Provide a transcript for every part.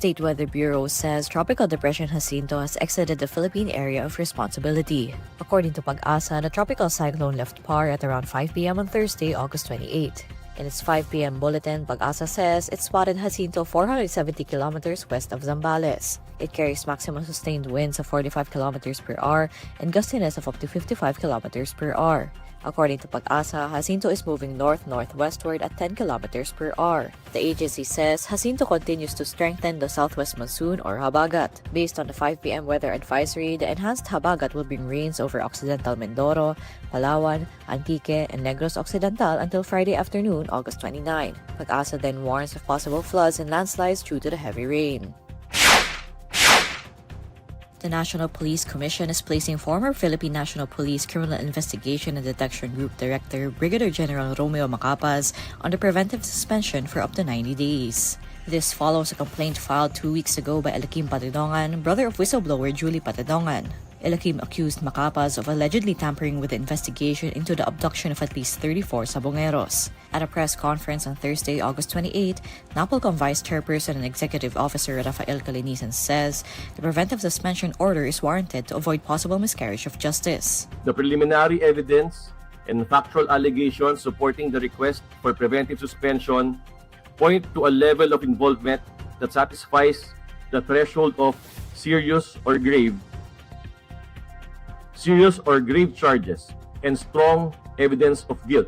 State Weather Bureau says Tropical Depression Jacinto has exited the Philippine area of responsibility. According to Pag-asa, the tropical cyclone left PAR at around 5 p.m. on Thursday, August 28. In its 5 p.m. bulletin, Pag-asa says it spotted Jacinto 470 kilometers west of Zambales. It carries maximum sustained winds of 45 kilometers per hour and gustiness of up to 55 kilometers per hour. According to Pag-asa, Jacinto is moving north-northwestward at 10 kilometers per hour. The agency says Jacinto continues to strengthen the southwest monsoon or habagat. Based on the 5 p.m. weather advisory, the enhanced habagat will bring rains over Occidental Mindoro, Palawan, Antique, and Negros Occidental until Friday afternoon, August 29. Pag-asa then warns of possible floods and landslides due to the heavy rain. The National Police Commission is placing former Philippine National Police Criminal Investigation and Detection Group Director Brigadier General Romeo Macapaz under preventive suspension for up to 90 days. This follows a complaint filed 2 weeks ago by Elikim Patidongan, brother of whistleblower Julie Patidongan. Elikim accused Macapaz of allegedly tampering with the investigation into the abduction of at least 34 Sabongeros. At a press conference on Thursday, August 28, Napolcom Vice Chairperson and Executive Officer Rafael Calinisan says the preventive suspension order is warranted to avoid possible miscarriage of justice. The preliminary evidence and factual allegations supporting the request for preventive suspension point to a level of involvement that satisfies the threshold of serious or grave charges and strong evidence of guilt.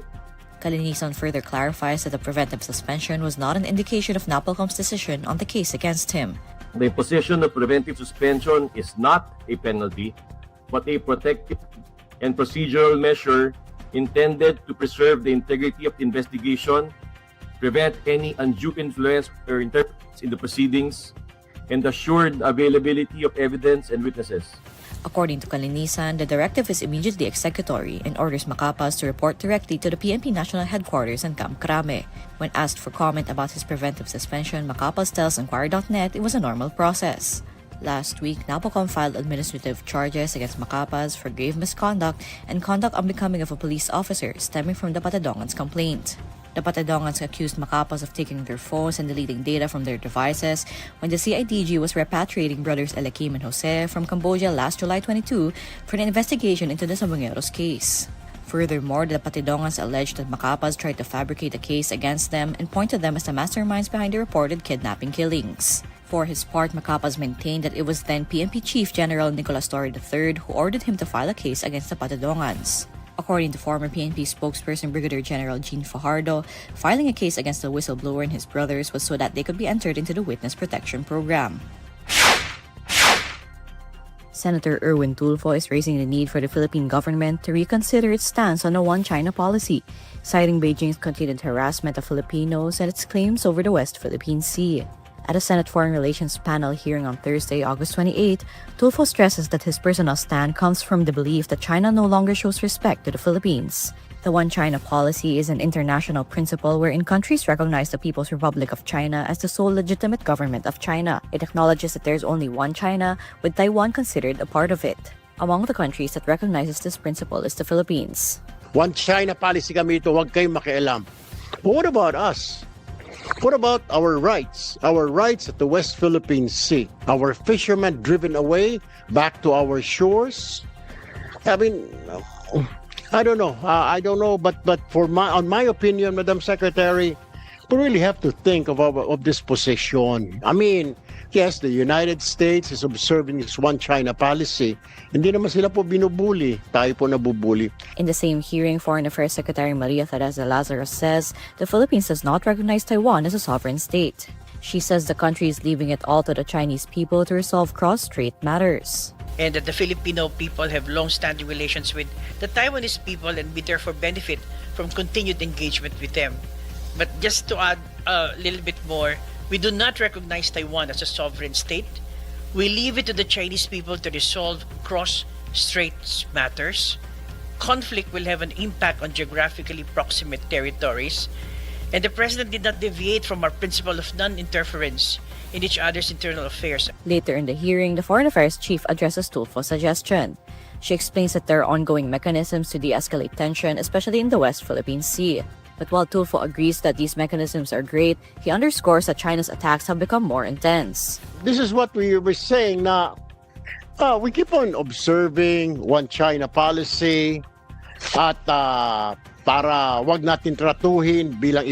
Calinisan further clarifies that the preventive suspension was not an indication of Napolcom's decision on the case against him. The imposition of preventive suspension is not a penalty, but a protective and procedural measure intended to preserve the integrity of the investigation, prevent any undue influence or interference in the proceedings, and assure the availability of evidence and witnesses. According to Calinisan, the directive is immediately executory and orders Macapas to report directly to the PNP National Headquarters in Camp Crame. When asked for comment about his preventive suspension, Macapas tells INQUIRER.net it was a normal process. Last week, Napolcom filed administrative charges against Macapas for grave misconduct and conduct unbecoming of a police officer stemming from the Patidongan's complaint. The Patidongans accused Macapas of taking their phones and deleting data from their devices when the CIDG was repatriating brothers Elikim and Jose from Cambodia last July 22 for an investigation into the Sabongeros case. Furthermore, the Patidongans alleged that Macapas tried to fabricate a case against them and pointed them as the masterminds behind the reported kidnapping killings. For his part, Macapas maintained that it was then PNP Chief General Nicolas Torre III who ordered him to file a case against the Patidongans. According to former PNP spokesperson Brigadier General Jean Fajardo, filing a case against the whistleblower and his brothers was so that they could be entered into the Witness Protection Program. Senator Erwin Tulfo is raising the need for the Philippine government to reconsider its stance on a one-China policy, citing Beijing's continued harassment of Filipinos and its claims over the West Philippine Sea. At a Senate Foreign Relations panel hearing on Thursday, August 28, Tulfo stresses that his personal stand comes from the belief that China no longer shows respect to the Philippines. The One China policy is an international principle wherein countries recognize the People's Republic of China as the sole legitimate government of China. It acknowledges that there is only one China, with Taiwan considered a part of it. Among the countries that recognizes this principle is the Philippines. One China policy kami ito, huwag kayong makialam. But what about us? What about our rights? Our rights at the West Philippine Sea? Our fishermen driven away back to our shores? I mean, I don't know. But on my opinion, Madam Secretary, we really have to think of this position. I mean, yes, the United States is observing this one China policy. Hindi naman sila po binubuli. Tayo po nabubuli. In the same hearing, Foreign Affairs Secretary Maria Teresa Lazarus says the Philippines does not recognize Taiwan as a sovereign state. She says the country is leaving it all to the Chinese people to resolve cross-strait matters. And that the Filipino people have long-standing relations with the Taiwanese people and we therefore benefit from continued engagement with them. But just to add a little bit more, we do not recognize Taiwan as a sovereign state. We leave it to the Chinese people to resolve cross-strait matters. Conflict will have an impact on geographically proximate territories. And the President did not deviate from our principle of non-interference in each other's internal affairs. Later in the hearing, the Foreign Affairs Chief addresses Tulfo's suggestion. She explains that there are ongoing mechanisms to de-escalate tension, especially in the West Philippine Sea. The But while Tulfo agrees that these mechanisms are great, he underscores that China's attacks have become more intense. This is what we were saying na we keep on observing one China policy at para wag natin tratuhin bilang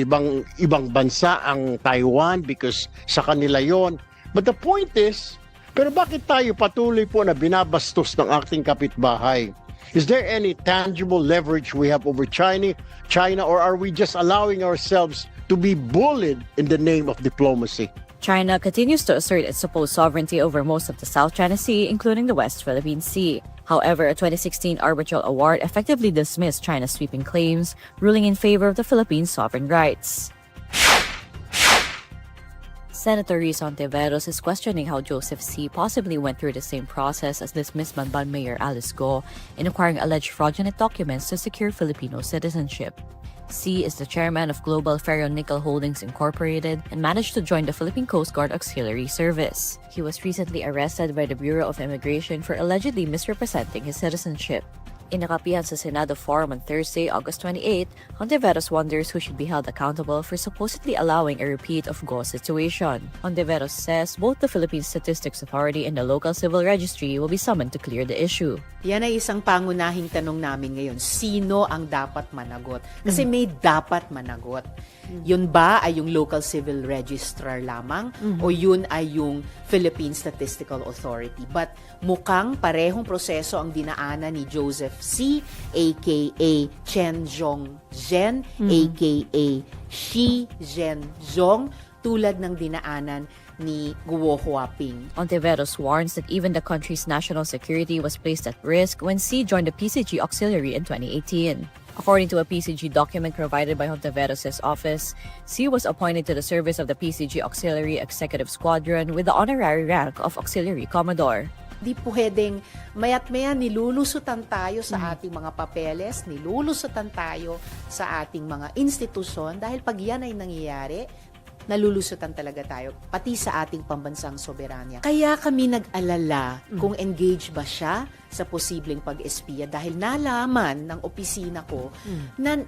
ibang bansa ang Taiwan because sa kanila yon. But the point is, pero bakit tayo patuloy po na binabastos ng ating kapitbahay? Is there any tangible leverage we have over China, or are we just allowing ourselves to be bullied in the name of diplomacy? China continues to assert its supposed sovereignty over most of the South China Sea, including the West Philippine Sea. However, a 2016 arbitral award effectively dismissed China's sweeping claims, ruling in favor of the Philippines' sovereign rights. Senator Hontiveros is questioning how Joseph C. possibly went through the same process as dismissed Banban Mayor Alice Guo in acquiring alleged fraudulent documents to secure Filipino citizenship. C is the chairman of Global Ferro-Nickel Holdings Incorporated and managed to join the Philippine Coast Guard Auxiliary Service. He was recently arrested by the Bureau of Immigration for allegedly misrepresenting his citizenship. Inakapihan sa Senado forum on Thursday, August 28, Hontiveros wonders who should be held accountable for supposedly allowing a repeat of Guo's situation. Hontiveros says both the Philippine Statistics Authority and the local civil registry will be summoned to clear the issue. Yan ay isang pangunahing tanong namin ngayon. Sino ang dapat managot? Kasi may dapat managot. Yun ba ay yung local civil registrar lamang o yun ay yung Philippine Statistical Authority? But mukhang parehong proseso ang dinaanan ni Joseph C, aka Chen Zhongzhen, aka Shi Zhenzhong, tulad ng dinaanan ni Guo Huaping. Hontiveros warns that even the country's national security was placed at risk when C joined the PCG Auxiliary in 2018. According to a PCG document provided by Hontiveros' office, C was appointed to the service of the PCG Auxiliary Executive Squadron with the honorary rank of Auxiliary Commodore. Di pwedeng mayat-maya nilulusutan tayo sa ating mga papeles, nilulusutan tayo sa ating mga institusyon dahil pag yan ay nangyayari, nalulusutan talaga tayo, pati sa ating pambansang soberanya. Kaya kami nag-alala kung engage ba siya sa posibleng pag-espiya dahil nalaman ng opisina ko na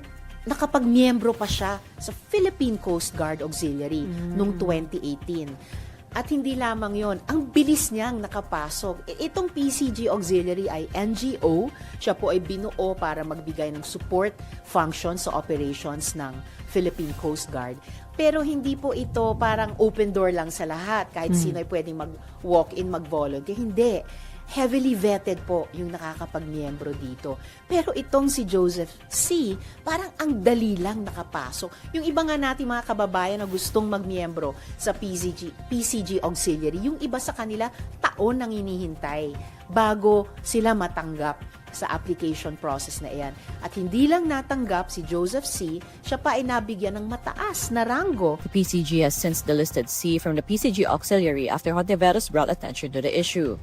nakapag-miyembro pa siya sa Philippine Coast Guard Auxiliary noong 2018. At hindi lamang yon, ang bilis niyang nakapasok. Itong PCG Auxiliary ay NGO. Siya po ay binuo para magbigay ng support function sa operations ng Philippine Coast Guard. Pero hindi po ito parang open door lang sa lahat. Kahit sino ay pwedeng mag-walk-in, mag-volunteer. Hindi. Heavily vetted po yung nakakapag-miyembro dito. Pero itong si Joseph C, parang ang dali lang nakapasok. Yung iba nga natin mga kababayan na gustong mag-miyembro sa PCG Auxiliary, yung iba sa kanila taon nang hinihintay bago sila matanggap sa application process na iyan. At hindi lang natanggap si Joseph C, siya pa ay nabigyan ng mataas na ranggo. The PCG has since delisted C from the PCG Auxiliary after Hontiveros brought attention to the issue.